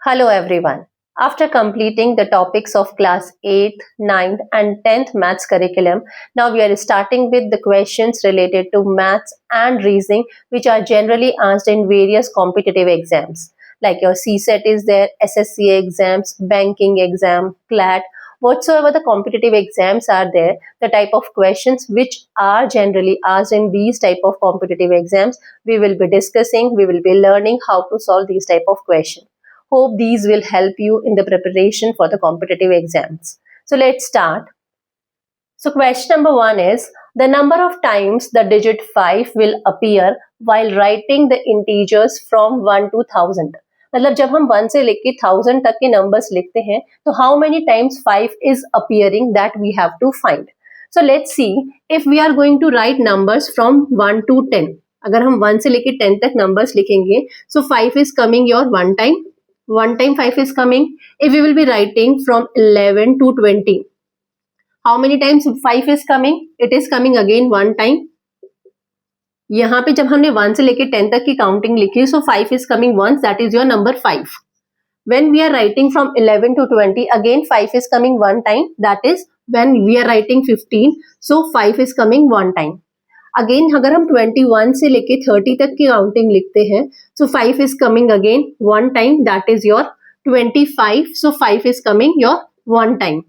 Hello everyone. After completing the topics of class 8th, 9th and 10th maths curriculum, now we are starting with the questions related to maths and reasoning which are generally asked in various competitive exams. Like your CSET is there, SSCA exams, banking exam, CLAT, whatsoever the competitive exams are there, the type of questions which are generally asked in these type of competitive exams, we will be discussing, we will be learning how to solve these type of questions. Hope these will help you in the preparation for the competitive exams. So let's start. So question number 1 is the number of times the digit 5 will appear while writing the integers from 1 to 1000. मतलब जब हम 1 से लेके 1000 तक के numbers लिखते हैं तो how many times 5 is appearing that we have to find. So let's see if we are going to write numbers from 1 to 10. अगर हम 1 से लेके 10 तक नंबर्स लिखेंगे so 5 is coming your one time 5 is coming. If we will be writing from 11 to 20, how many times 5 is coming? It is coming again one time. यहाँ पे जब हमने 1 से लेके 10 तक की काउंटिंग लिखी so 5 is coming once, that is your number 5. When we are writing from 11 to 20, again 5 is coming one time, that is when we are writing 15, so 5 is coming one time. Again अगर हम 21 से लेके 30 तक की counting लिखते हैं so 5 is coming again one time, that is your 25, so 5 is coming your one time.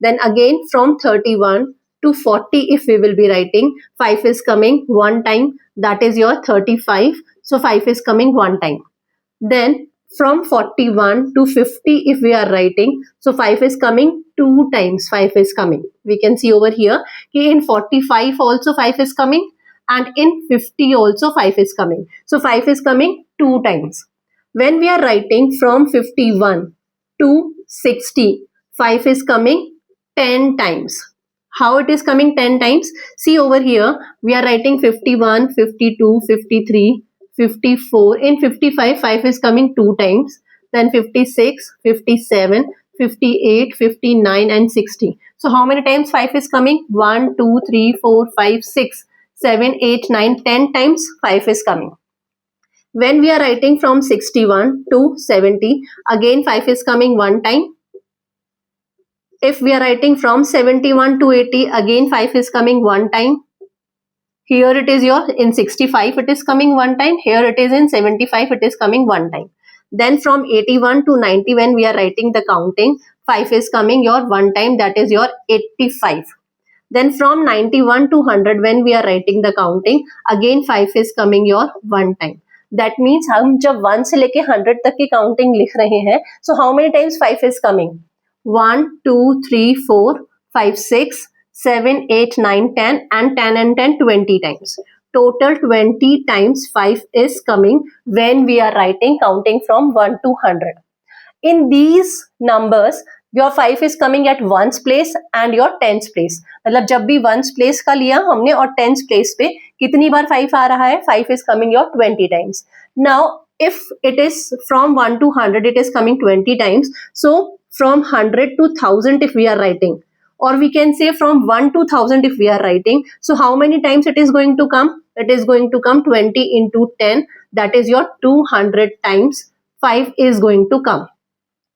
Then again from 31 to 40 if we will be writing 5 is coming one time, that is your 35, so 5 is coming one time. Then from 41 to 50 if we are writing so 5 is coming two times, 5 is coming. We can see over here in 45 also 5 is coming and in 50 also 5 is coming, so 5 is coming two times. When we are writing from 51 to 60 5 is coming 10 times. How it is coming 10 times? See over here we are writing 51, 52, 53, 54. In 55 5 is coming two times, then 56, 57, 58, 59 and 60. So how many times 5 is coming? 1, 2, 3, 4, 5, 6, 7, 8, 9, 10 times 5 is coming. When we are writing from 61 to 70, again 5 is coming one time. If we are writing from 71 to 80, again 5 is coming one time. Here it is your in 65 it is coming one time, here it is in 75 it is coming one time. Then from 81 to 90 when we are writing the counting 5 is coming your one time, that is your 85. Then from 91 to 100 when we are writing the counting again 5 is coming your one time. That means हम जब 1 से लेके 100 तक की counting लिख रहे हैं so how many times 5 is coming? 1, 2, 3, 4, 5, 6, 7, 8, 9, 10 and 10 and 10 20 times. Total 20 times 5 is coming when we are writing counting from 1 to 100. In these numbers your 5 is coming at ones place and your tens place. मतलब जब भी ones place का लिया हमने और tens place पे कितनी बार 5 आ रहा है? 5 is coming your 20 times. Now if it is from 1 to 100 it is coming 20 times. So from 100 to 1000 if we are writing, or we can say from 1 to 1000 if we are writing, so how many times it is going to come? It is going to come 20 into 10, that is your 200 times 5 is going to come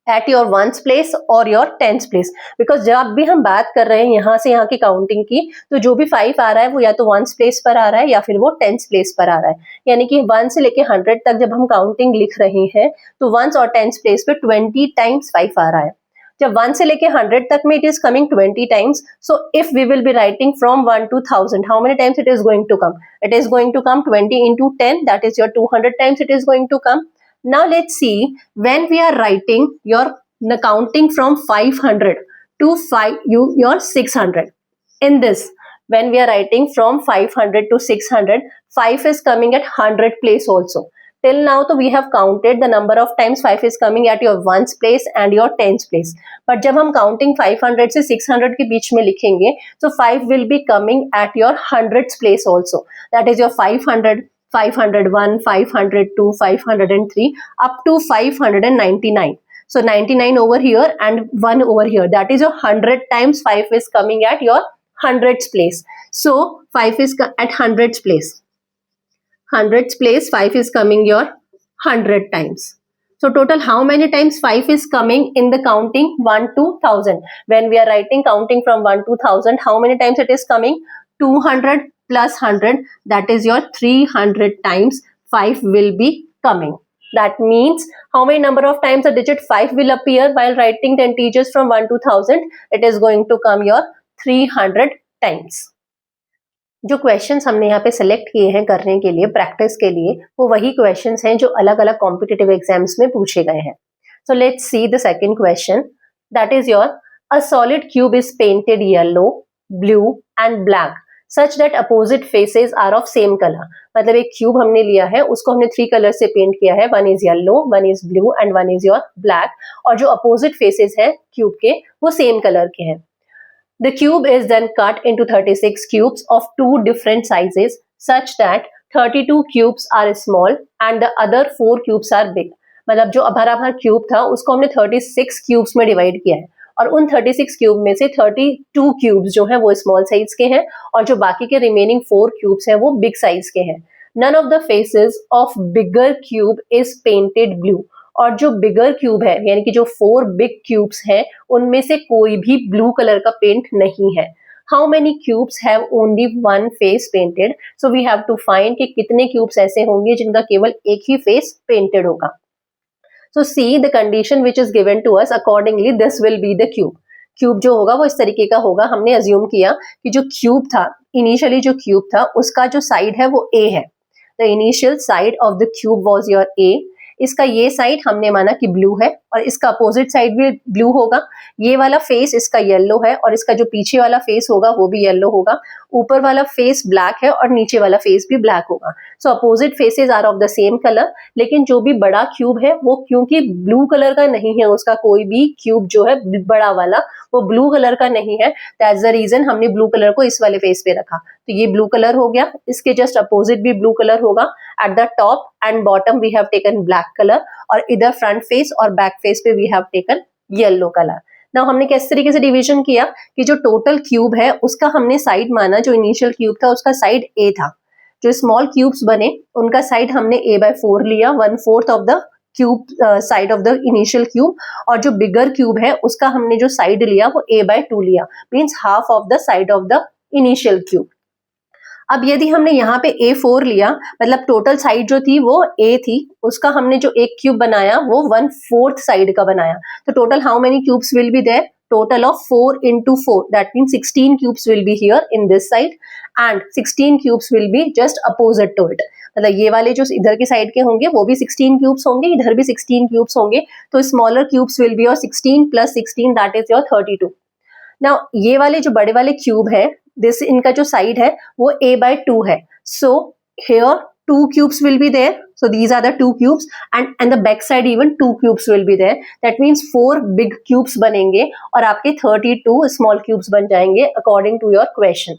at your ones place or your tens place. Because जब भी हम बात कर रहे हैं यहाँ से यहाँ की काउंटिंग की तो जो भी 5 आ रहा है वो या तो ones place पर आ रहा है या फिर वो tens place पर आ रहा है. यानी कि 1 से लेके 100 तक जब हम काउंटिंग लिख रहे हैं तो ones और tens place पे 20 times 5 आ रहा है. जब 1 से लेके 100 तक में it is coming 20 times. So if we will be writing from 1 to 1000, how many times it is going to come? It is going to come 20 into 10, that is your 200 times it is going to come. Now let's see when we are writing your counting from 500 to your 600. In this when we are writing from 500 to 600 5 is coming at 100 place also. Till now तो we have counted the number of times 5 is coming at your ones place and your tens place. But जब हम counting 500 से 600 के बीच में लिखेंगे so 5 will be coming at your hundreds place also. That is your 500, 501, 502, 503 up to 599. So 99 over here and 1 over here, that is your 100 times 5 is coming at your hundreds place. So 5 is at hundreds place. Hundreds place 5 is coming your 100 times. So total how many times 5 is coming in the counting 1 to 1000? When we are writing counting from 1 to 1000, how many times it is coming? 200 plus 100, that is your 300 times 5 will be coming. That means how many number of times the digit 5 will appear while writing the integers from 1 to 1000? It is going to come your 300 times. जो questions हमने यहाँ पे select किए हैं करने के लिए, practice के लिए, वो वही क्वेश्चंस हैं जो अलग अलग कॉम्पिटिटिव एग्जाम्स में पूछे गए हैं. So let's see the second question. That is your a solid cube is painted yellow, blue and black such that opposite faces are of same colour. मतलब एक क्यूब हमने लिया है, उसको हमने 3 कलर से पेंट किया है. One is yellow, one is blue and one is your black. और जो अपोजिट फेसेस है क्यूब के वो सेम कलर के हैं. The cube is then cut into 36 cubes of 2 different sizes such that 32 cubes are small and the other 4 cubes are big. मतलब जो भरा भरा क्यूब था उसको हमने 36 क्यूब्स में डिवाइड किया है और उन 36 क्यूब में से 32 क्यूब्स जो है वो स्मॉल साइज के हैं और जो बाकी के रिमेनिंग 4 क्यूब्स हैं वो बिग साइज के हैं. None of the faces of bigger cube is painted blue. और जो बिगर क्यूब है यानी कि जो 4 बिग क्यूब्स हैं उनमें से कोई भी ब्लू कलर का पेंट नहीं है. How many cubes have only one face painted? So we have to find कि कितने क्यूब्स ऐसे होंगे जिनका केवल एक ही फेस पेंटेड होगा. So see the condition which is given to us, accordingly this will be the cube. Cube जो होगा वो इस तरीके का होगा. हमने अज्यूम किया कि जो क्यूब था, इनिशियली जो क्यूब था उसका जो साइड है वो ए है. The initial side of the cube was your A. इसका ये साइड हमने माना कि ब्लू है और इसका अपोजिट साइड भी ब्लू होगा. ये वाला फेस इसका येलो है और इसका जो पीछे वाला फेस होगा वो भी येलो होगा. ऊपर वाला फेस ब्लैक है और नीचे वाला फेस भी ब्लैक होगा. So opposite faces are of the same colour. लेकिन जो भी बड़ा क्यूब है वो क्योंकि ब्लू कलर का नहीं है, उसका कोई भी क्यूब जो है बड़ा वाला वो ब्लू कलर का नहीं है. दैट्स द रीजन हमने ब्लू कलर को इस वाले फेस पे रखा. तो ये ब्लू कलर हो गया. इसके जस्ट अपोजिट भी ब्लू कलर होगा. At the top and bottom we have taken black colour और इधर फ्रंट फेस और बैक फेस पे we have taken yellow colour. Now हमने किस तरीके से डिवीजन किया कि जो टोटल क्यूब है उसका हमने साइड माना, जो इनिशियल क्यूब था उसका साइड ए था. जो स्मॉल क्यूब्स बने उनका साइड हमने a/4 लिया, 1/4 of the cube side of the initial cube. और जो बिगर क्यूब है उसका हमने जो साइड लिया वो a/2 लिया, means half of the side of the initial cube. अब यदि हमने यहाँ पे A4 लिया, मतलब टोटल साइड जो थी वो A थी, उसका हमने जो एक क्यूब बनाया वो 1/4 साइड का बनाया. तो total how many cubes will be there? Total of 4 into 4, that means 16 cubes will be here in this side and 16 cubes will be just opposite to it. मतलब ये वाले जो इधर के साइड के होंगे वो भी 16 क्यूब्स होंगे, इधर भी 16 क्यूब्स होंगे. तो smaller cubes will be your 16 plus 16, that is your 32. Now ये वाले जो बड़े वाले क्यूब है, दिस इनका जो साइड है वो a/2 है. So here 2 cubes will be there. So these are the 2 cubes and the back side even 2 cubes will be there. That means 4 big cubes बनेंगे और आपके 32 small cubes बन जाएंगे according to your question.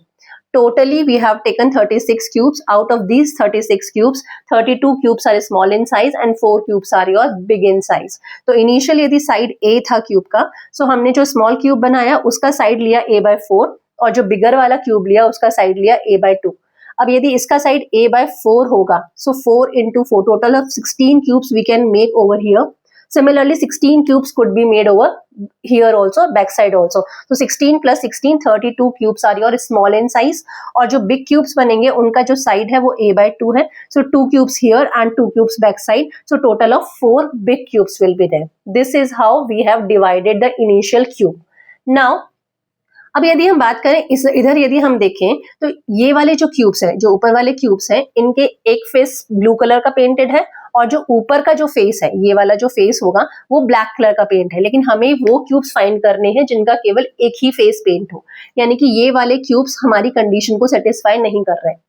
Totally we have taken 36 cubes. Out of these 36 cubes, 32 cubes are small in size and 4 cubes are your big in size. तो initial यदि side A था cube का, so हमने जो small cube बनाया उसका side लिया a/4 और जो bigger वाला क्यूब लिया उसका side लिया a/2. अब यदि इसका साइड a/4 होगा, so 4 into 4, total of 16 cubes we can make over here. Similarly 16 cubes could be made over here also, back side also. So 16 plus 16, 32 cubes are your small in size. और जो big cubes बनेंगे उनका जो side है वो a/2 है. So 2 cubes here and 2 cubes back side. So total of 4 big cubes will be there. This is how we have divided the initial cube. Now अब यदि हम बात करें इधर यदि हम देखें तो ये वाले जो क्यूब्स हैं, जो ऊपर वाले क्यूब्स हैं, इनके एक फेस ब्लू कलर का पेंटेड है और जो ऊपर का जो फेस है, ये वाला जो फेस होगा वो ब्लैक कलर का पेंट है. लेकिन हमें वो क्यूब्स फाइंड करने हैं जिनका केवल एक ही फेस पेंट हो, यानी कि ये वाले क्यूब्स हमारी कंडीशन को सेटिस्फाई नहीं कर रहे हैं.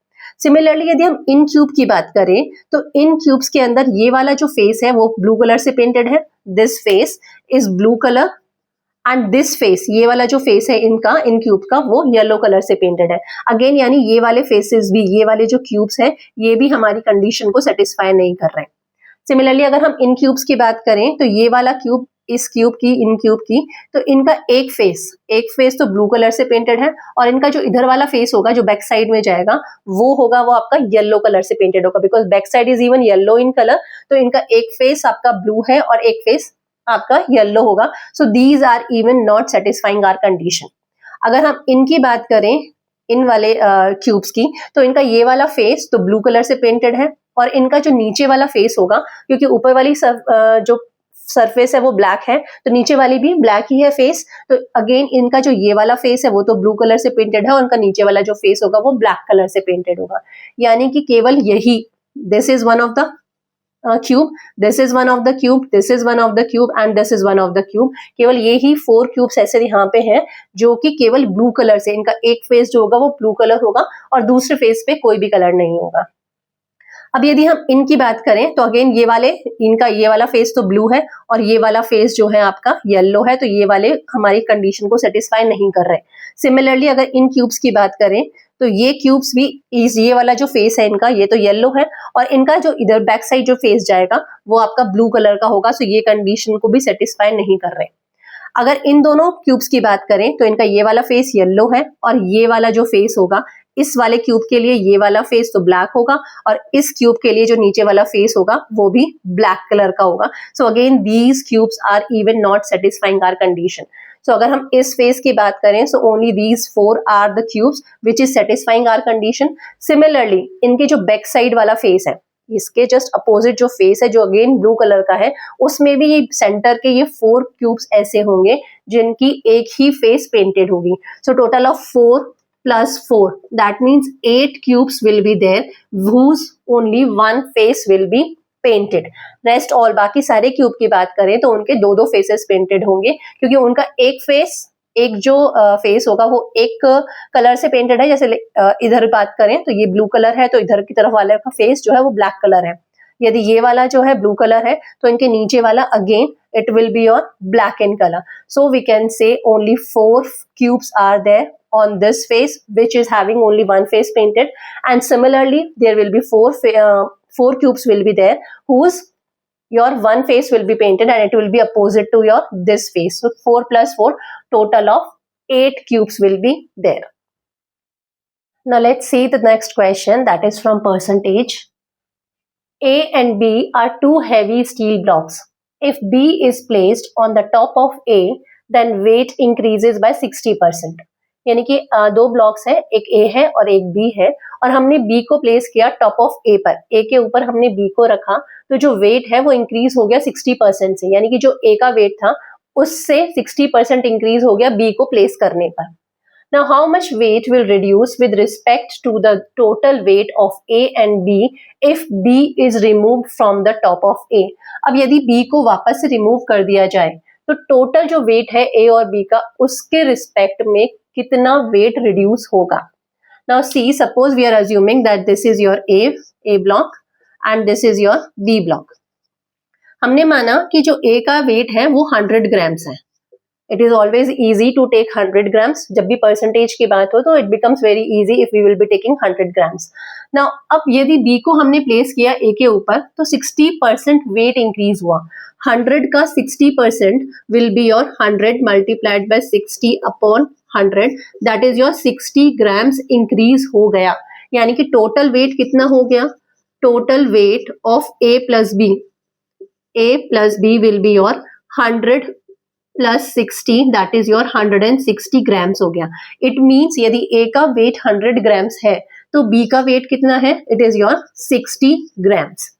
सिमिलरली यदि हम इन क्यूब की बात करें तो इन क्यूब्स के अंदर ये वाला जो फेस है वो ब्लू कलर से पेंटेड है. This face is blue colour and this face, ये वाला जो फेस है इनका, इन क्यूब का, वो येलो कलर से पेंटेड है. अगेन यानी ये वाले फेसेस भी, ये वाले जो क्यूब्स हैं ये भी हमारी कंडीशन को सेटिस्फाई नहीं कर रहे हैं. सिमिलरली अगर हम इन क्यूब्स की बात करें तो ये वाला क्यूब इस क्यूब की, इन क्यूब की, तो इनका एक फेस तो ब्लू कलर से पेंटेड है और इनका जो इधर वाला फेस होगा जो बैक साइड में जाएगा वो आपका येलो कलर से पेंटेड होगा, because back side is even yellow in colour. तो इनका एक फेस आपका ब्लू है और एक फेस आपका येलो होगा। So these are even not satisfying our condition. अगर हम इनकी बात करें, इन वाले क्यूब्स की, तो इनका ये वाला फेस तो ब्लू कलर से पेंटेड है और इनका जो नीचे वाला फेस होगा, क्योंकि ऊपर वाली जो सरफेस है वो ब्लैक है तो नीचे वाली भी ब्लैक ही है फेस, तो अगेन इनका जो ये वाला फेस है वो तो ब्लू कलर से पेंटेड है और उनका नीचे वाला जो फेस होगा वो ब्लैक कलर से पेंटेड होगा। यानी कि केवल यही, this is one of the cube, this is one of the cube, this is one of the cube and this is one of the cube, केवल ये ही 4 क्यूब्स ऐसे यहाँ पे हैं जो कि केवल ब्लू कलर से, इनका एक फेस जो होगा वो ब्लू कलर होगा और दूसरे फेस पे कोई भी कलर नहीं होगा। अब यदि हम इनकी बात करें तो अगेन इनका ये वाला फेस तो ब्लू है और ये वाला फेस जो है आपका येलो है, तो ये वाले हमारी कंडीशन को सेटिस्फाई नहीं कर रहे। सिमिलरली अगर इन क्यूब्स की बात करें तो ये क्यूब्स भी ये वाला जो फेस है इनका ये तो येलो है और इनका जो इधर बैक साइड जो फेस जाएगा वो आपका ब्लू कलर का होगा, सो ये कंडीशन को भी सेटिस्फाई नहीं कर रहे। अगर इन दोनों क्यूब्स की बात करें तो इनका ये वाला फेस येलो है और ये वाला जो फेस होगा, इस वाले क्यूब के लिए ये वाला फेस तो ब्लैक होगा और इस क्यूब के लिए जो नीचे वाला फेस होगा वो भी ब्लैक कलर का होगा। So again these cubes are even not satisfying our condition. So अगर हम इस फेस की बात करें so only these 4 are the cubes which is satisfying our condition. Similarly इनके जो बैक साइड वाला फेस है, इसके जस्ट अपोजिट जो फेस है जो अगेन ब्लू कलर का है, उसमें भी ये सेंटर के ये 4 क्यूब्स ऐसे होंगे जिनकी एक ही फेस पेंटेड होगी। So total of 4 plus 4, that means 8 cubes will be there whose only one face will be painted. Rest all बाकी सारे क्यूब की बात करें तो उनके दो फेसेस पेंटेड होंगे, क्योंकि उनका एक जो फेस होगा वो एक कलर से पेंटेड है। जैसे इधर बात करें तो ये ब्लू कलर है तो इधर की तरफ वाले का फेस जो है वो ब्लैक कलर है। यदि ये वाला जो है ब्लू कलर है तो इनके नीचे वाला again it will be on black in color. So we can say only 4 cubes are there on this face which is having only one face painted, and similarly there will be 4 cubes will be there whose your one face will be painted and it will be opposite to your this face. So 4 plus 4, total of 8 cubes will be there. Now let's see the next question, that is from percentage. A and B are two heavy steel blocks. If B is placed on the top of A, then weight increases by 60%. यानी कि दो blocks है, एक A है और एक B है और हमने B को प्लेस किया टॉप ऑफ A पर, A के ऊपर हमने B को रखा तो जो वेट है वो इंक्रीज हो गया 60% से, यानी कि जो A का वेट था उससे 60% इंक्रीज हो गया B को प्लेस करने पर। Now, how much weight will reduce with respect to the total weight of A and B if B is removed from the top of A? अब यदि B को वापस से रिमूव कर दिया जाए तो टोटल जो वेट है A और B का उसके रिस्पेक्ट में कितना वेट रिड्यूस होगा। Now see, suppose we are assuming that this is your A block and this is your B block. हमने माना कि जो A का वेट है वो 100 ग्राम्स है। It is always easy to take 100 grams. जब भी परसेंटेज की बात हो तो it becomes very easy if we will be taking 100 grams. Now अब यदि B को हमने प्लेस किया A के ऊपर तो 60% वेट इंक्रीज हुआ। 100 का 60% will be your 100 multiplied by 60 upon 100, that is your 60 grams increase हो गया। यानी कि टोटल वेट कितना हो गया, total weight of A plus B will be your 100 plus 60, that is your 160 grams हो गया। इट मीन्स यदि ए का वेट 100 ग्राम्स है तो बी का वेट कितना है, इट इज योर 60 ग्राम्स।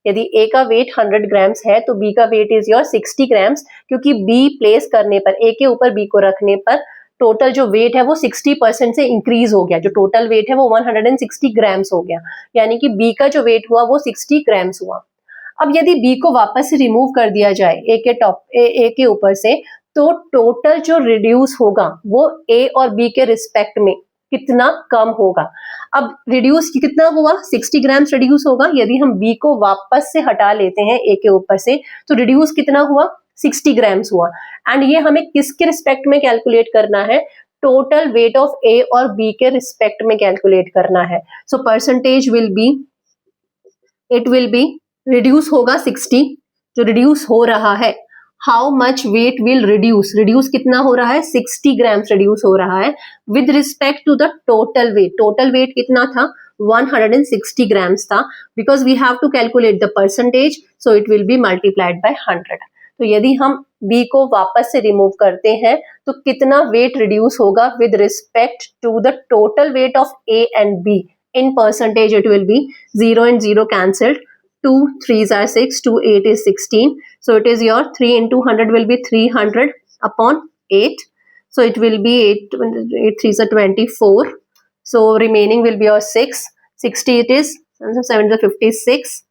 यदि ए का वेट 100 ग्राम्स है तो बी का वेट इज योर 60 ग्राम्स, क्योंकि बी प्लेस करने पर, ए के ऊपर बी को रखने पर टोटल जो वेट है वो 60% से इंक्रीज हो गया। जो टोटल वेट है वो 160 ग्राम्स हो गया, यानी कि बी का जो वेट हुआ वो 60 ग्राम्स हुआ। अब यदि B को वापस से रिमूव कर दिया जाए A के ऊपर से तो टोटल जो रिड्यूस होगा वो A और B के रिस्पेक्ट में कितना कम होगा। अब रिड्यूस कितना हुआ, 60 ग्राम्स रिड्यूस होगा। यदि हम B को वापस से हटा लेते हैं A के ऊपर से तो रिड्यूस कितना हुआ, 60 ग्राम्स हुआ। एंड ये हमें किसके रिस्पेक्ट में कैलकुलेट करना है, टोटल वेट ऑफ A और B के रिस्पेक्ट में कैलकुलेट करना है। So percentage will be reduce होगा 60, जो रिड्यूस हो रहा है how much weight will reduce कितना हो रहा है, 60 ग्राम्स रिड्यूस हो रहा है with respect to the total weight कितना था, 160 ग्राम्स था, because we have to calculate the percentage, so it will be multiplied by 100। तो यदि हम बी को वापस से रिमूव करते हैं तो कितना वेट रिड्यूस होगा with respect to the total weight of A and B, in percentage it will be 0 and 0 cancelled, 2 3s are 6, 2 8 is 16, so it is your 3 into 100 will be 300 upon 8, so it will be 8 3s are 24, so remaining will be your 6, 60 it is, 7 is 56,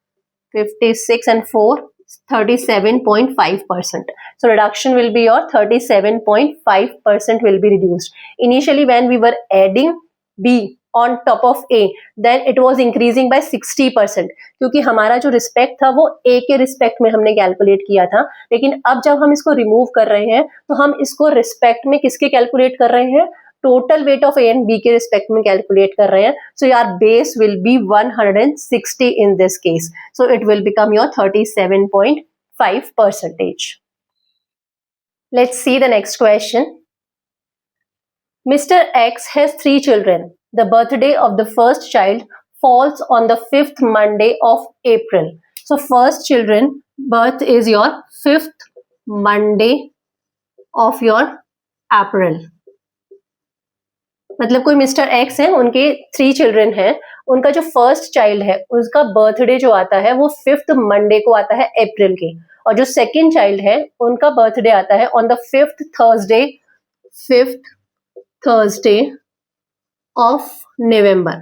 56 and 4, 37.5%. So reduction will be your 37.5% will be reduced. Initially when we were adding B on top of A, then it was increasing by 60%, क्योंकि हमारा जो respect था वो A के respect में हमने calculate किया था, लेकिन अब जब हम इसको रिमूव कर रहे हैं तो हम इसको रिस्पेक्ट में किसके कैलकुलेट कर रहे हैं, total weight of A and B के रिस्पेक्ट में कैलकुलेट कर रहे हैं. So your base will be 160 in this case, so it will become your 37.5%. Let's see the next question. Mr. X has 3 children. The birthday of the first child falls on the 5th Monday of April. So first children birth is your 5th Monday of your April. मतलब कोई mister x है, उनके 3 children हैं, उनका जो first child है उसका birthday जो आता है वो 5th मंडे को आता है अप्रैल के, और जो सेकंड चाइल्ड है उनका बर्थडे आता है on the 5th Thursday of November.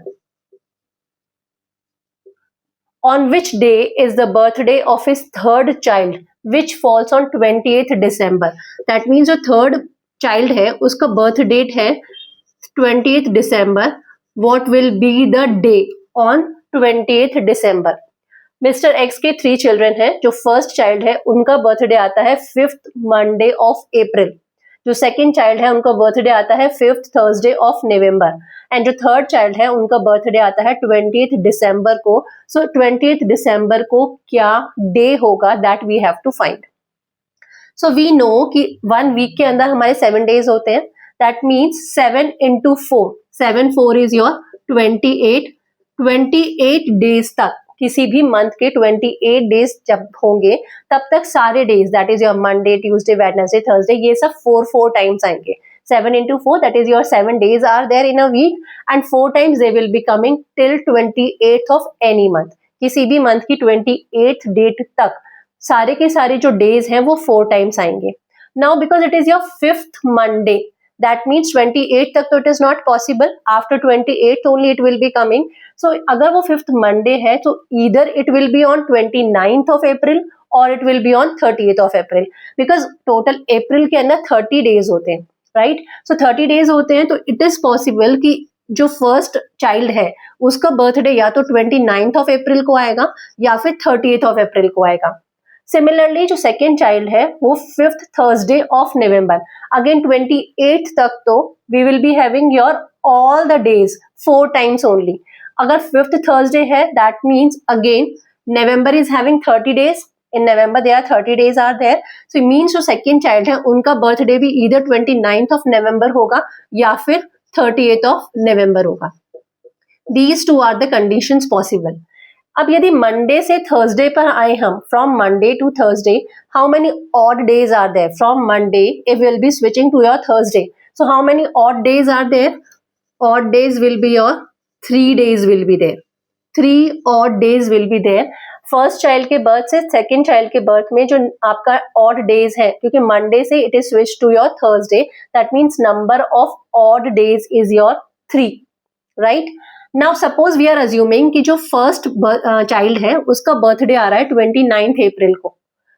On which day is the birthday of his third child which falls on 28th December? That means जो थर्ड चाइल्ड है उसका बर्थ डेट है 20th December. What will be the day on 20th December? Mr. X के 3 children हैं, जो first child है उनका birthday आता है 5th मंडे ऑफ अप्रैल, जो सेकंड चाइल्ड है उनका बर्थडे आता है 5th Thursday of November, and जो थर्ड चाइल्ड है उनका बर्थडे आता है 20th दिसंबर को. सो 20th दिसंबर को क्या डे होगा, that we have to find. So we know कि 1 वीक के अंदर हमारे 7 डेज होते हैं. That means 7 into 4. 7 4 is your 28. 28 days तक, किसी भी मंथ के 28 डेज जब होंगे तब तक सारे days, that is your Monday, Tuesday, Wednesday, Thursday, ये सब 4 टाइम्स आएंगे. 7 into 4, that is your 7 days are there in a week, and 4 times they will be coming till 28th of any month. किसी भी मंथ की 28th date तक सारे के सारे जो डेज हैं वो 4 टाइम्स आएंगे. Now because it is your 5th Monday, that means 28 तक तो it is not possible, after 28 only it will be coming. So अगर वो 5th Monday है तो either it will be on 29th of April or it will be on 30th of April, because total April के अंदर 30 days होते हैं, right? So 30 days होते हैं, तो it is possible कि जो फर्स्ट चाइल्ड है उसका बर्थडे या तो 29th of April को आएगा या फिर 30th of April को आएगा. सिमिलरली जो सेकेंड चाइल्ड है वो 5th Thursday of November, again 28 तक तो we will be having your all the days 4 times only. अगर 5th थर्सडे है that means again November is having 30 days, in November there 30 days are there, so it means जो second child है उनका birthday भी either 29th of November होगा या फिर 30th of November होगा. These two are the conditions possible. अब यदि मंडे से थर्सडे पर आए हम, from Monday to Thursday, how many odd days are there from Monday if will be switching to your Thursday. So how many odd days are there? Odd days will be your 3 days will be there. 3 odd days will be there. First child के birth से second child के birth में जो आपका odd days है, क्योंकि Monday से it is switch to your Thursday, that means number of odd days is your 3, right? Now suppose we are assuming कि जो फर्स्ट चाइल्ड है उसका बर्थडे आ रहा है 29th अप्रैल को.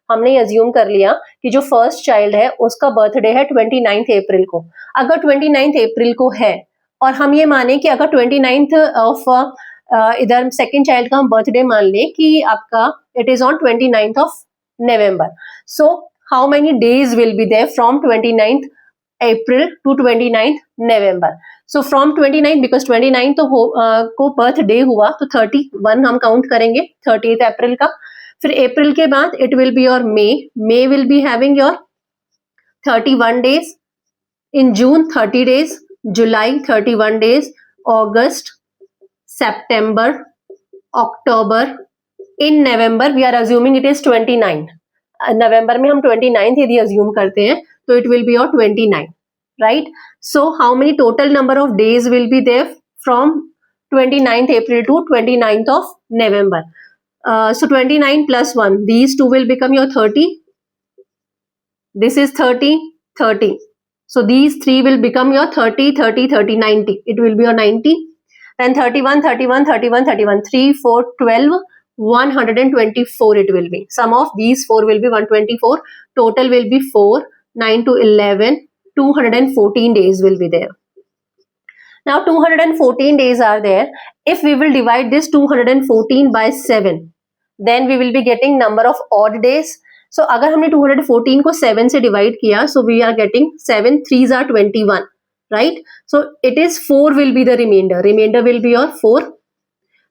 हमने अज्यूम कर लिया कि जो फर्स्ट चाइल्ड है उसका बर्थडे है 29th अप्रैल को. अगर 29th अप्रैल को है और हम ये माने कि अगर 29th ऑफ इधर सेकेंड चाइल्ड का हम बर्थडे मान लें कि आपका it is on 29th of November, so how many days will be there from 29th April to 29th November. So from 29 because 29 तो को बर्थडे हुआ तो 31 हम काउंट करेंगे 30th अप्रैल का. फिर अप्रैल के बाद it will be your may will be having your 31 days, in June 30 days, July 31 days, August, September, October, in November we are assuming it is 29. November में हम 29th यदि अज्यूम करते हैं तो it will be your 29, right. So how many total number of days will be there from 29th April to 29th of November? So 29 plus 1, these two will become your 30. This is 30, 30. So these three will become your 30, 30, 30, 90. It will be your 90. Then 31, 31, 31, 31, 3, 4, 12, 124 it will be. Sum of these four will be 124. Total will be 4, 9 to 11, 214 days will be there. Now 214 days are there. If we will divide this 214 by 7, then we will be getting number of odd days. So अगर हमने 214 को 7 से divide किया, so we are getting 7 3s are 21, right? So it is 4 will be the remainder. Remainder will be your 4,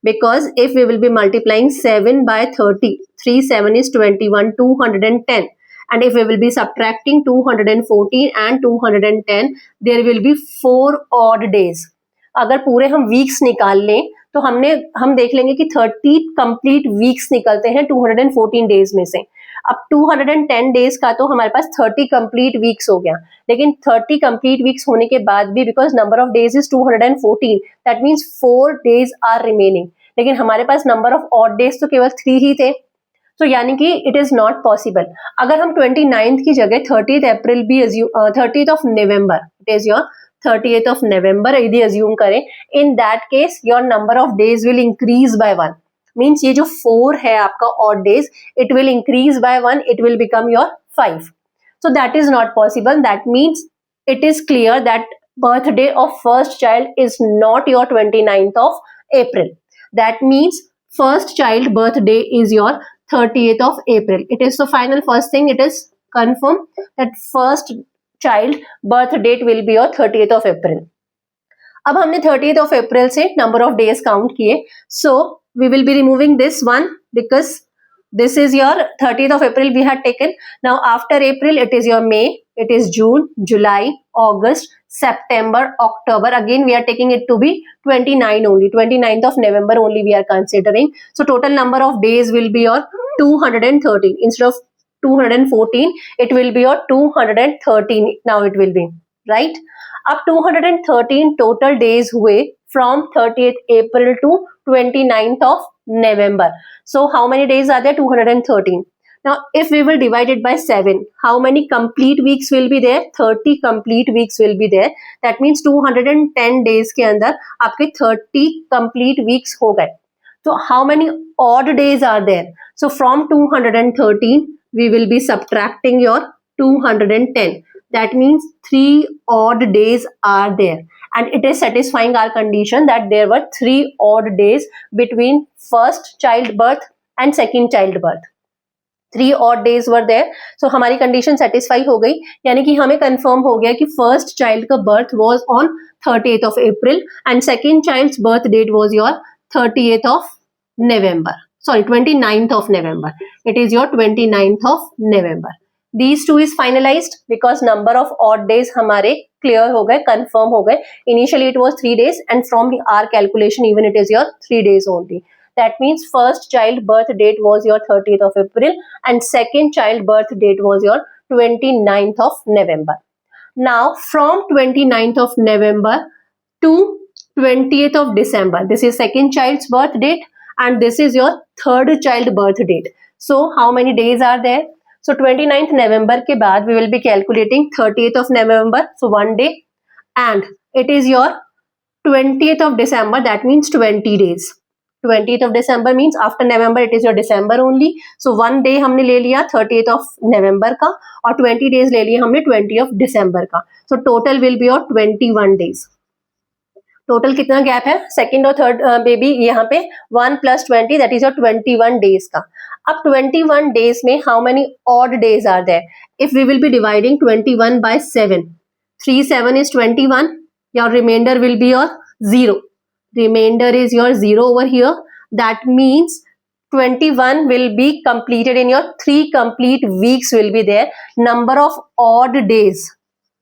because if we will be multiplying 7 by 30, 3 7 is 21, 210, and if we will be subtracting 214 and 210, there will be 4 odd days. अगर पूरे हम weeks निकाल लें तो हम देख लेंगे कि 30 कंप्लीट वीक्स निकलते हैं 214 डेज में से. अब 210 डेज का तो हमारे पास 30 कंप्लीट वीक्स हो गया, लेकिन 30 कंप्लीट वीक्स होने के बाद भी because number of days is 214, that means 4 days are remaining. लेकिन हमारे पास नंबर ऑफ ऑड डेज तो केवल 3 ही थे, तो यानी कि इट इज नॉट पॉसिबल. अगर हम 29th की जगह 30th अप्रैल भी 30th of November, it is your 30th of November यदि अज्यूम करें, in that case your number of days will increase by 1. Means ये जो 4 है आपका odd days, it will increase by 1, it will become your 5. So that is not possible. That means it is clear that birthday of first child is not your 29th of April. That means first child birthday is your 30th of April. It is the final first thing, it is confirmed that first child birth date will be your 30th of April. अब हमने 30th of April से number of days count किए, so we will be removing this one because this is your 30th of April we had taken. Now after April it is your May, it is June, July, August, September, October. Again we are taking it to be 29 only. 29th of November only we are considering. So total number of days will be your 213 instead of 214, it will be your 213. Now it will be, right? अब 213 total days हुए from 30th April to 29th of November. So how many days are there? 213. Now if we will divide it by 7, how many complete weeks will be there? 30 complete weeks will be there. That means 210 days के अंदर आपके 30 complete weeks हो गए. So how many odd days are there? So from 213 we will be subtracting your 210. That means 3 odd days are there, and it is satisfying our condition that there were 3 odd days between first childbirth and second childbirth. 3 odd days were there. So हमारी condition satisfy हो गई, यानी कि हमें confirm हो गया कि first child का birth was on 30th of April and second child's birth date was your 30th of November. Sorry, 29th of November. It is your 29th of November. These two is finalized because number of odd days हमारे clear हो गए, confirm हो गए. Initially it was 3 days and from our calculation even it is your 3 days only. That means first child birth date was your 30th of April and second child birth date was your 29th of November. Now from 29th of November to 20th of December, this is second child's birth date and this is your third child birth date. So how many days are there? So 29th November के बाद we will be calculating 30th of November, so 1 day, and it is your 20th of December, that means 20 days. 20th of December means after November it is your December only. So 1 day हमने ले लिया 30th of November का और 20 days ले लिया हमने 20th of December का. So total will be your 21 days. Total कितना गैप है सेकेंड और थर्ड बेबी यहाँ पे 1 + 20 दैट इज योर 21 डेज का. अब 21 डेज में how many odd days are there? If we will be dividing 21 by 7, 3 7 is 21, your remainder will be your 0. Remainder is your 0 over here. That means 21 will be completed in your 3 complete weeks will be there. Number of odd days,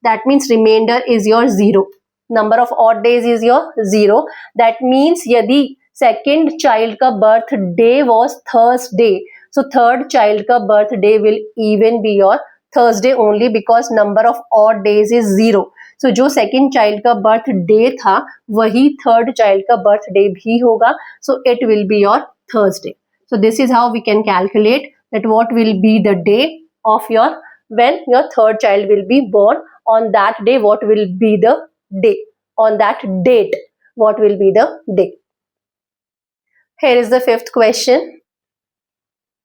that means remainder is your 0. Number of odd days is your 0. That means यदि second child का birthday was Thursday, so third child का birthday will even be your Thursday only because number of odd days is 0. So जो second child का birthday था वही third child का birthday भी होगा, so it will be your Thursday. So this is how we can calculate that what will be the day of your when your third child will be born. On that day, what will be the day? On that date, what will be the day? Here is the fifth question.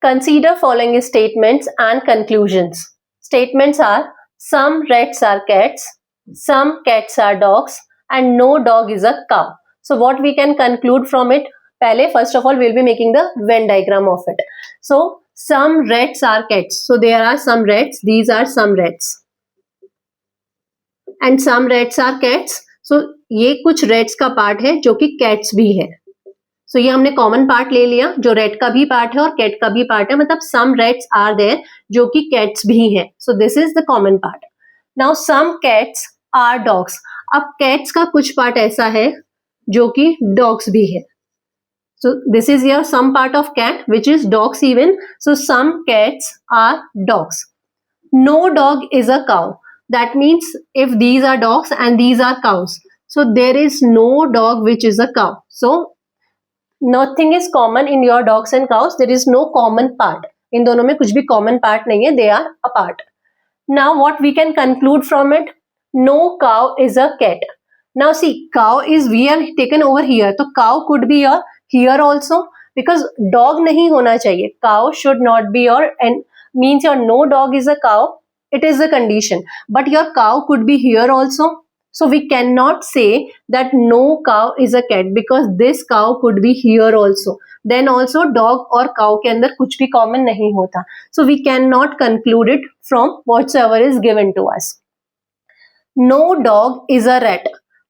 Consider following statements and conclusions. Statements are: some rats are cats, some cats are dogs, and no dog is a cow. So what we can conclude from it? Pehle, first of all, we'll be making the Venn diagram of it. So some rats are cats. So there are some rats. These are some rats. And some rats are cats. So ये कुछ rats का part है जो कि cats भी है. So ये हमने common part ले लिया जो rat का भी part है और cat का भी part है, मतलब some rats are there जो कि cats भी है. So this is the common part. Now some cats are dogs. अब cats का कुछ part ऐसा है जो कि dogs भी है. So this is your some part of cat which is dogs even. So some cats are dogs. No dog is a cow. That means if these are dogs and these are cows, so there is no dog which is a cow. So nothing is common in your dogs and cows. There is no common part. इन दोनों में कुछ भी common part नहीं है. They are apart. Now what we can conclude from it? No cow is a cat. Now see, cow is we are taken over here. तो cow could be your here also because dog नहीं होना चाहिए. Cow should not be your and means your no dog is a cow. It is a condition. But your cow could be here also. So we cannot say that no cow is a cat because this cow could be here also. Then also dog और cow के अंदर कुछ भी common नहीं होता. So we cannot conclude it from whatsoever is given to us. No dog is a rat.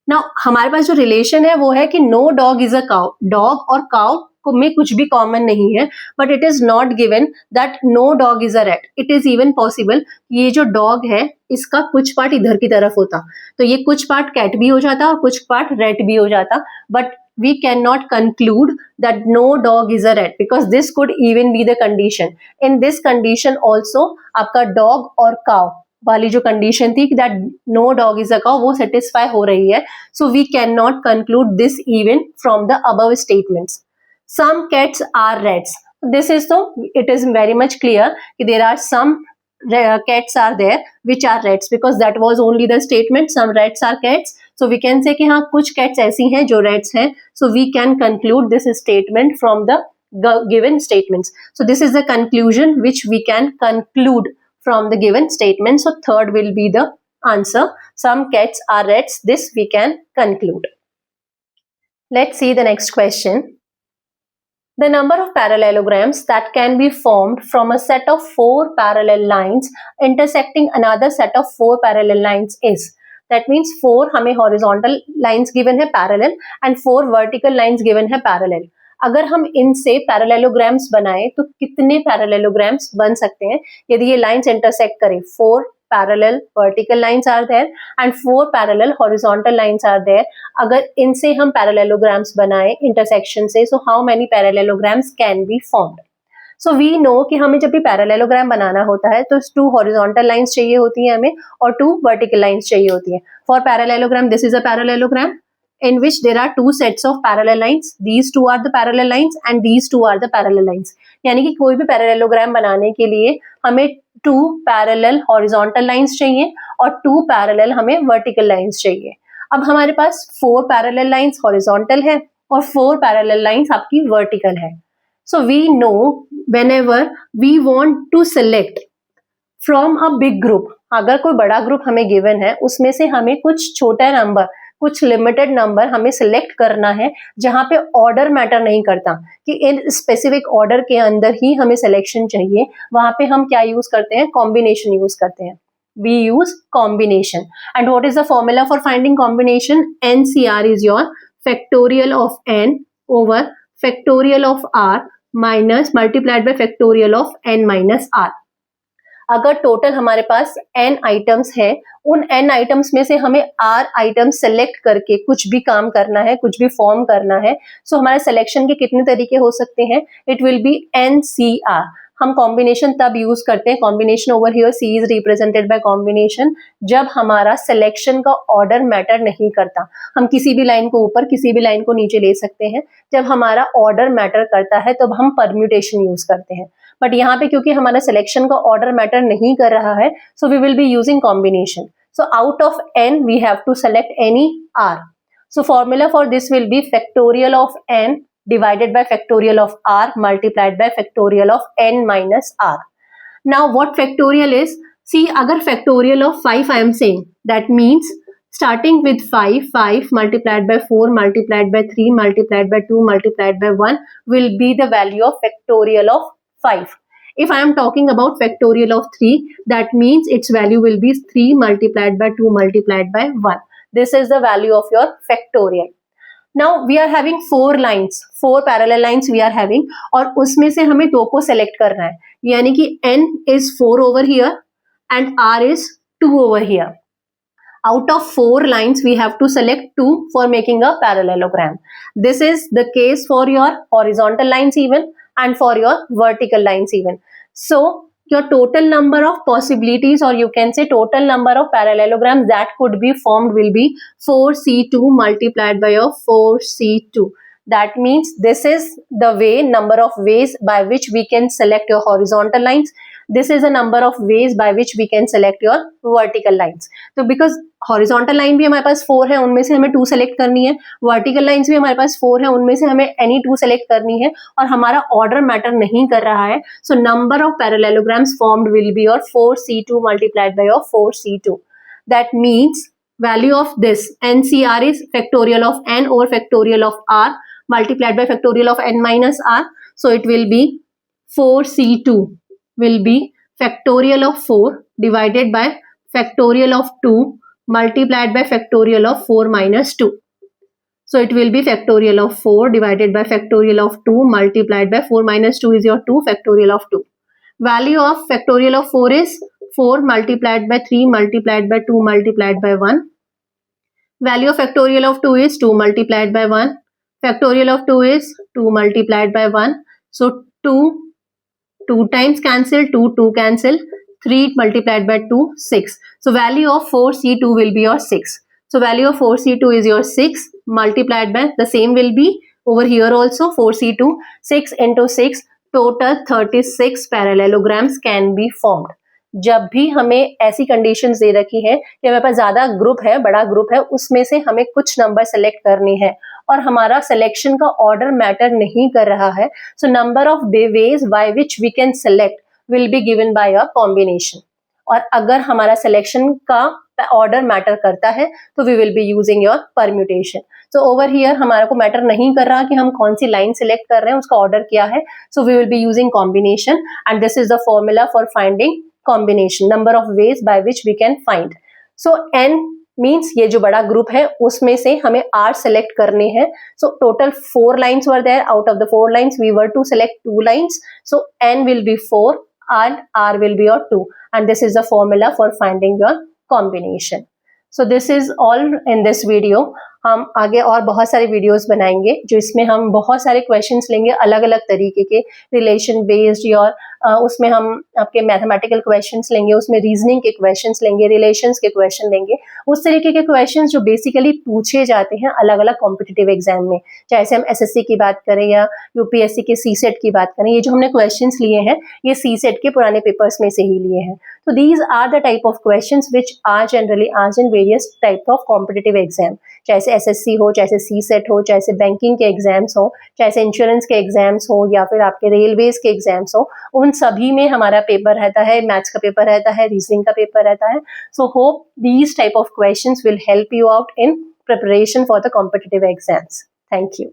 Now हमारे पास जो relation है वो है कि no dog is a cow. Dog और cow में कुछ भी कॉमन नहीं है, but it is not given that no dog is a rat. It is even possible ये जो डॉग है इसका कुछ पार्ट इधर की तरफ होता, तो ये कुछ पार्ट कैट भी हो जाता और कुछ पार्ट रैट भी हो जाता, but we cannot conclude that no dog is a rat because this could even be the condition. In this condition also आपका dog और cow वाली जो कंडीशन थी कि that no dog is a cow वो सेटिस्फाई हो रही है. So we can not conclude this even from the above statements. Some cats are rats. This is so it is very much clear that there are some cats are there which are rats because that was only the statement. Some rats are cats. So we can say कि हाँ कुछ cats ऐसी हैं जो rats हैं. So we can conclude this statement from the given statements. So this is the conclusion which we can conclude from the given statement. So third will be the answer. Some cats are rats. This we can conclude. Let's see the next question. The number of parallelograms that can be formed from a set of 4 parallel lines intersecting another set of 4 parallel lines is. That means 4 हमें horizontal lines given है parallel and 4 vertical lines given है parallel. अगर हम इनसे parallelograms बनाए तो कितने parallelograms बन सकते हैं यदि ये lines intersect करें. 4 parallel vertical lines are there and 4 parallel horizontal lines are there. अगर इनसे हम parallelograms बनाए intersection से, so how many parallelograms can be formed? So we know कि हमें जब भी parallelogram बनाना होता है तो 2 horizontal lines चाहिए होती हैं हमें और 2 vertical lines चाहिए होती हैं. For parallelogram, this is a parallelogram in which there are 2 sets of parallel lines. These 2 are the parallel lines and these 2 are the parallel lines. यानी कि कोई भी parallelogram बनाने के लिए हमें 2 parallel horizontal lines चाहिए और 2 parallel हमें vertical lines चाहिए. अब हमारे पास 4 parallel lines horizontal है और 4 parallel lines आपकी vertical है. So we know whenever we want to select from a big group, अगर कोई बड़ा ग्रुप हमें गिवन है उसमें से हमें कुछ छोटा नंबर कुछ लिमिटेड नंबर हमें सिलेक्ट करना है जहां पे ऑर्डर मैटर नहीं करता कि इन स्पेसिफिक ऑर्डर के अंदर ही हमें सिलेक्शन चाहिए, वहां पे हम क्या यूज करते हैं, कॉम्बिनेशन यूज करते हैं. we use combination. And what is the formula for finding combination? NCR is your factorial of n over factorial of r minus multiplied by factorial of n minus r। अगर total हमारे पास n items हैं, उन n items में से हमें r item select करके कुछ भी काम करना है, कुछ भी फॉर्म करना है, सो हमारे सिलेक्शन के कितने तरीके हो सकते हैं? It will B NCR। हम कॉम्बिनेशन तब यूज करते हैं, combination over here C is represented by combination, जब हमारा सिलेक्शन का ऑर्डर मैटर नहीं करता। हम किसी भी लाइन को ऊपर, किसी भी लाइन को नीचे ले सकते हैं। जब हमारा ऑर्डर मैटर करता है तब हम परम्यूटेशन यूज करते हैं, बट यहाँ पे क्योंकि हमारा सिलेक्शन का ऑर्डर मैटर नहीं कर रहा है, so we will be using combination. So out of n we have to select any r। So formula for this will be factorial of n divided by factorial of r multiplied by factorial of n minus r. Now what factorial is? See, agar factorial of 5 I am saying, that means starting with 5 multiplied by 4 multiplied by 3 multiplied by 2 multiplied by 1 will be the value of factorial of 5. If I am talking about factorial of 3, that means its value will be 3 multiplied by 2 multiplied by 1. This is the value of your factorial. Now we are having 4 lines, 4 parallel lines we are having, और उसमें से हमें 2 को select करना है, यानी कि n is 4 over here and r is 2 over here. Out of 4 lines we have to select 2 for making a parallelogram. This is the case for your horizontal lines even and for your vertical lines even. So your total number of possibilities, or you can say total number of parallelograms that could be formed will be 4C2 multiplied by your 4C2. That means this is the way, number of ways by which we can select your horizontal lines. This is a number of ways by which we can select your vertical lines. तो because horizontal line भी हमारे पास 4 है, उनमें से हमें 2 select करनी है, vertical lines भी हमारे पास 4 है, उनमें से हमें any 2 select करनी है, और हमारा order matter नहीं कर रहा है, so number of parallelograms formed will be your 4C2 multiplied by your 4C2. That means value of this NCR is factorial of n over factorial of r multiplied by factorial of n minus r. So it will be 4C2 will be factorial of 4 divided by factorial of 2 multiplied by factorial of 4 minus 2. So it will be factorial of 4 divided by factorial of 2 multiplied by 4 minus 2 is your 2 factorial of 2. Value of factorial of 4 is 4 multiplied by 3 multiplied by 2 multiplied by 1. Value of factorial of 2 is 2 multiplied by 1. Factorial of 2 is 2 multiplied by 1. So 2 times cancel, 2 cancel, 3 multiplied by 2, 6. So value of 4C2 will be your 6. So value of 4C2 is your 6 multiplied by, the same will be over here also, 4C2, 6 into 6, total 36 parallelograms can be formed. जब भी हमें ऐसी conditions दे रखी है कि हमारे पास ज्यादा group है, बड़ा ग्रुप है, उसमें से हमें कुछ नंबर सेलेक्ट करने हैं और हमारा सिलेक्शन का ऑर्डर मैटर नहीं कर रहा है, so number of ways by which we can select will be given by a combination. और अगर हमारा सिलेक्शन का ऑर्डर मैटर करता है तो we will be using your permutation. So over here हमारे को मैटर नहीं कर रहा कि हम कौन सी लाइन सिलेक्ट कर रहे हैं, उसका ऑर्डर क्या है, so we will be using combination and this is the formula for finding combination, number of ways by which we can find. So n means ये जो बड़ा ग्रुप है उसमें से हमें r select करने हैं. So total 4 lines were there. Out of the 4 lines we were to select 2 lines. So n will be 4 and r will be your 2, and this is the formula for finding your combination. So this is all in this video. हम आगे और बहुत सारे videos बनाएंगे जो इसमें हम बहुत सारे क्वेश्चंस लेंगे अलग अलग तरीके के, रिलेशन बेस्ड, और उसमें हम आपके मैथमेटिकल क्वेश्चंस लेंगे, उसमें रीजनिंग के क्वेश्चंस लेंगे, रिलेशंस के क्वेश्चन लेंगे, उस तरीके के क्वेश्चंस जो बेसिकली पूछे जाते हैं अलग अलग कॉम्पिटिटिव एग्जाम में, चाहे से हम एसएससी की बात करें या यूपीएससी के सीसेट की बात करें. ये जो हमने क्वेश्चंस लिए हैं ये सीसेट के पुराने पेपर्स में से ही लिए हैं. तो these are the type of questions which are generally asked in various type of competitive exam, चाहे एसएससी हो, चाहे सीसेट हो, चाहे बैंकिंग के एग्जाम्स हो, चाहे इंश्योरेंस के एग्जाम्स हो, या फिर आपके रेलवेज के एग्जाम्स हो, उन सभी में हमारा पेपर रहता है, मैथ्स का पेपर रहता है, रीजनिंग का पेपर रहता है. So hope these type of questions will help you out in preparation for the competitive exams. Thank you.